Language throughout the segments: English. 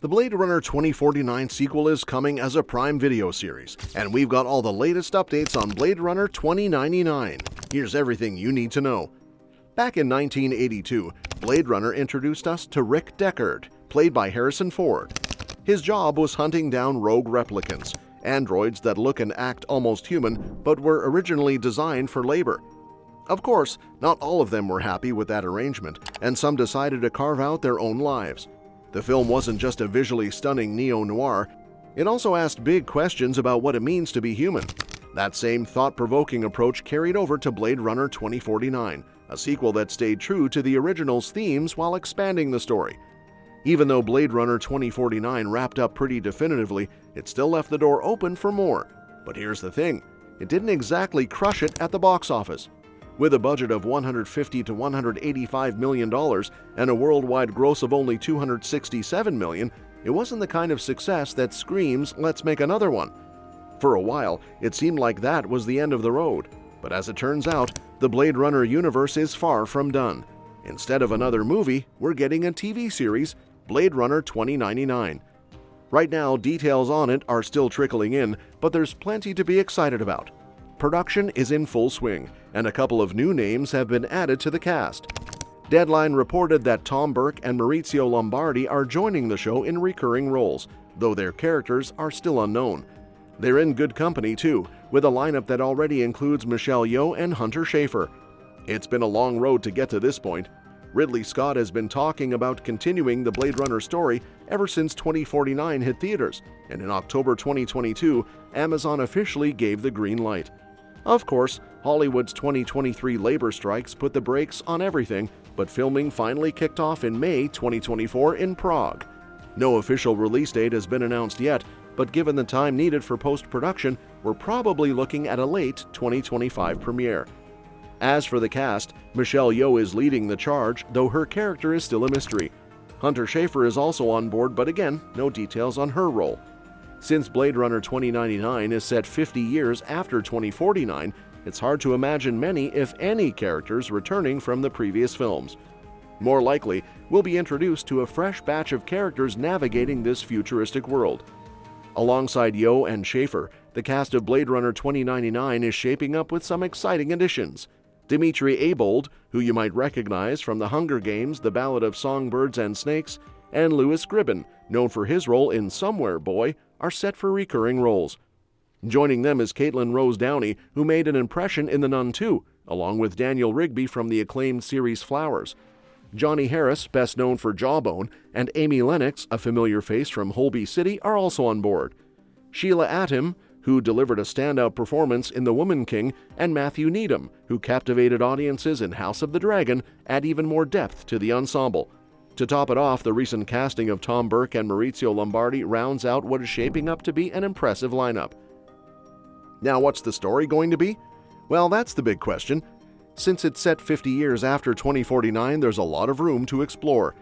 The Blade Runner 2049 sequel is coming as a Prime Video series, and we've got all the latest updates on Blade Runner 2099. Here's everything you need to know. Back in 1982, Blade Runner introduced us to Rick Deckard, played by Harrison Ford. His job was hunting down rogue replicants, androids that look and act almost human but were originally designed for labor. Of course, not all of them were happy with that arrangement, and some decided to carve out their own lives. The film wasn't just a visually stunning neo-noir, it also asked big questions about what it means to be human. That same thought-provoking approach carried over to Blade Runner 2049, a sequel that stayed true to the original's themes while expanding the story. Even though Blade Runner 2049 wrapped up pretty definitively, it still left the door open for more. But here's the thing, it didn't exactly crush it at the box office. With a budget of $150 to $185 million and a worldwide gross of only $267 million, it wasn't the kind of success that screams, "Let's make another one." For a while, it seemed like that was the end of the road. But as it turns out, the Blade Runner universe is far from done. Instead of another movie, we're getting a TV series, Blade Runner 2099. Right now, details on it are still trickling in, but there's plenty to be excited about. Production is in full swing, and a couple of new names have been added to the cast. Deadline reported that Tom Burke and Maurizio Lombardi are joining the show in recurring roles, though their characters are still unknown. They're in good company too, with a lineup that already includes Michelle Yeoh and Hunter Schafer. It's been a long road to get to this point. Ridley Scott has been talking about continuing the Blade Runner story ever since 2049 hit theaters, and in October 2022, Amazon officially gave the green light. Of course, Hollywood's 2023 labor strikes put the brakes on everything, but filming finally kicked off in May 2024 in Prague. No official release date has been announced yet, but given the time needed for post-production, we're probably looking at a late 2025 premiere. As for the cast, Michelle Yeoh is leading the charge, though her character is still a mystery. Hunter Schafer is also on board, but again, no details on her role. Since Blade Runner 2099 is set 50 years after 2049, it's hard to imagine many, if any, characters returning from the previous films. More likely, we'll be introduced to a fresh batch of characters navigating this futuristic world. Alongside Yeoh and Schafer, the cast of Blade Runner 2099 is shaping up with some exciting additions. Dimitri Abold, who you might recognize from The Hunger Games, The Ballad of Songbirds and Snakes, and Louis Gribben, known for his role in Somewhere Boy, are set for recurring roles. Joining them is Caitlin Rose Downey, who made an impression in The Nun 2, along with Daniel Rigby from the acclaimed series Flowers. Johnny Harris, best known for Jawbone, and Amy Lennox, a familiar face from Holby City, are also on board. Sheila Atim, who delivered a standout performance in The Woman King, and Matthew Needham, who captivated audiences in House of the Dragon, add even more depth to the ensemble. To top it off, the recent casting of Tom Burke and Maurizio Lombardi rounds out what is shaping up to be an impressive lineup. Now, what's the story going to be? Well, that's the big question. Since it's set 50 years after 2049, there's a lot of room to explore.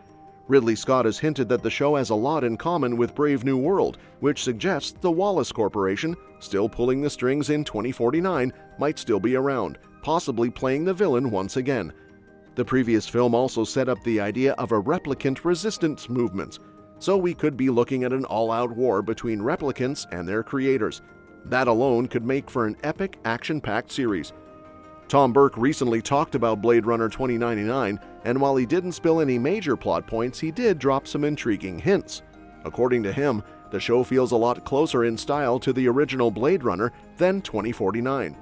Ridley Scott has hinted that the show has a lot in common with Brave New World, which suggests the Wallace Corporation, still pulling the strings in 2049, might still be around, possibly playing the villain once again. The previous film also set up the idea of a replicant resistance movement, so we could be looking at an all-out war between replicants and their creators. That alone could make for an epic, action-packed series. Tom Burke recently talked about Blade Runner 2099, and while he didn't spill any major plot points, he did drop some intriguing hints. According to him, the show feels a lot closer in style to the original Blade Runner than 2049.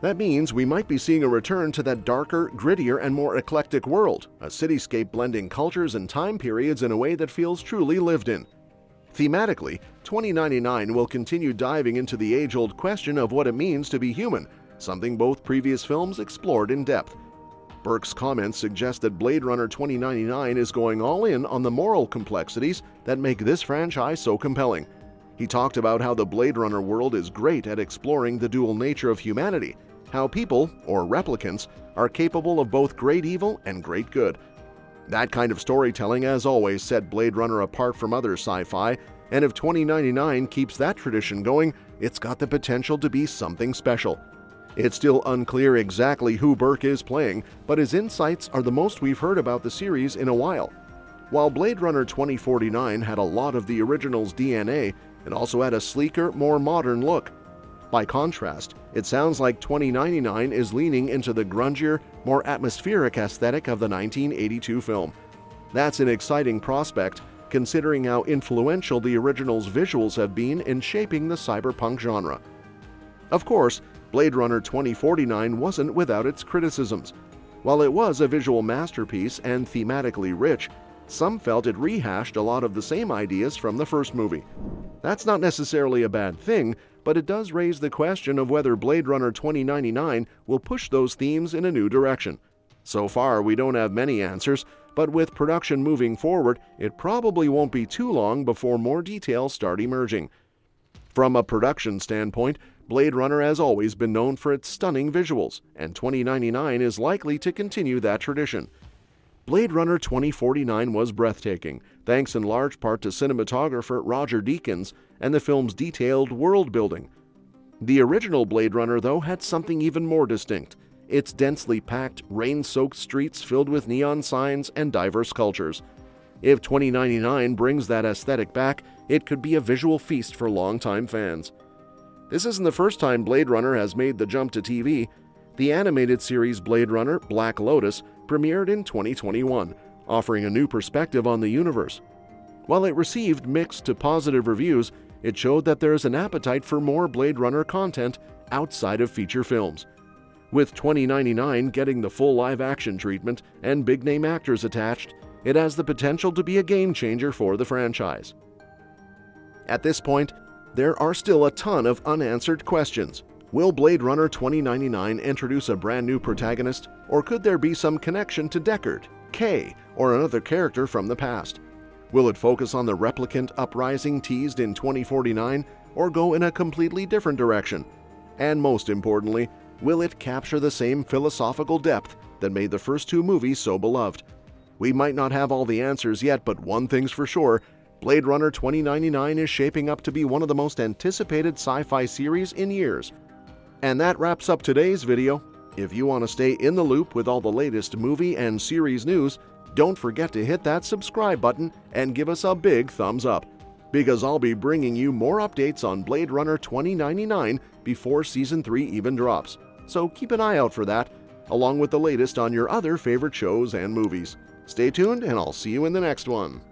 That means we might be seeing a return to that darker, grittier, and more eclectic world, a cityscape blending cultures and time periods in a way that feels truly lived in. Thematically, 2099 will continue diving into the age-old question of what it means to be human, something both previous films explored in depth. Burke's comments suggest that Blade Runner 2099 is going all in on the moral complexities that make this franchise so compelling. He talked about how the Blade Runner world is great at exploring the dual nature of humanity, how people, or replicants, are capable of both great evil and great good. That kind of storytelling, as always, set Blade Runner apart from other sci-fi, and if 2099 keeps that tradition going, it's got the potential to be something special. It's still unclear exactly who Burke is playing, but his insights are the most we've heard about the series in a while. While Blade Runner 2049 had a lot of the original's DNA, it also had a sleeker, more modern look. By contrast, it sounds like 2099 is leaning into the grungier, more atmospheric aesthetic of the 1982 film. That's an exciting prospect, considering how influential the original's visuals have been in shaping the cyberpunk genre. Of course, Blade Runner 2049 wasn't without its criticisms. While it was a visual masterpiece and thematically rich, some felt it rehashed a lot of the same ideas from the first movie. That's not necessarily a bad thing, but it does raise the question of whether Blade Runner 2099 will push those themes in a new direction. So far, we don't have many answers, but with production moving forward, it probably won't be too long before more details start emerging. From a production standpoint, Blade Runner has always been known for its stunning visuals, and 2099 is likely to continue that tradition. Blade Runner 2049 was breathtaking, thanks in large part to cinematographer Roger Deakins and the film's detailed world building. The original Blade Runner, though, had something even more distinct: its densely packed, rain-soaked streets filled with neon signs and diverse cultures. If 2099 brings that aesthetic back, it could be a visual feast for longtime fans. This isn't the first time Blade Runner has made the jump to TV. The animated series Blade Runner: Black Lotus premiered in 2021, offering a new perspective on the universe. While it received mixed to positive reviews, it showed that there is an appetite for more Blade Runner content outside of feature films. With 2099 getting the full live-action treatment and big-name actors attached, it has the potential to be a game-changer for the franchise. At this point, there are still a ton of unanswered questions. Will Blade Runner 2099 introduce a brand new protagonist, or could there be some connection to Deckard, Kay, or another character from the past? Will it focus on the replicant uprising teased in 2049, or go in a completely different direction? And most importantly, will it capture the same philosophical depth that made the first two movies so beloved? We might not have all the answers yet, but one thing's for sure: Blade Runner 2099 is shaping up to be one of the most anticipated sci-fi series in years. And that wraps up today's video. If you want to stay in the loop with all the latest movie and series news, don't forget to hit that subscribe button and give us a big thumbs up, because I'll be bringing you more updates on Blade Runner 2099 before Season 3 even drops. So keep an eye out for that, along with the latest on your other favorite shows and movies. Stay tuned, and I'll see you in the next one.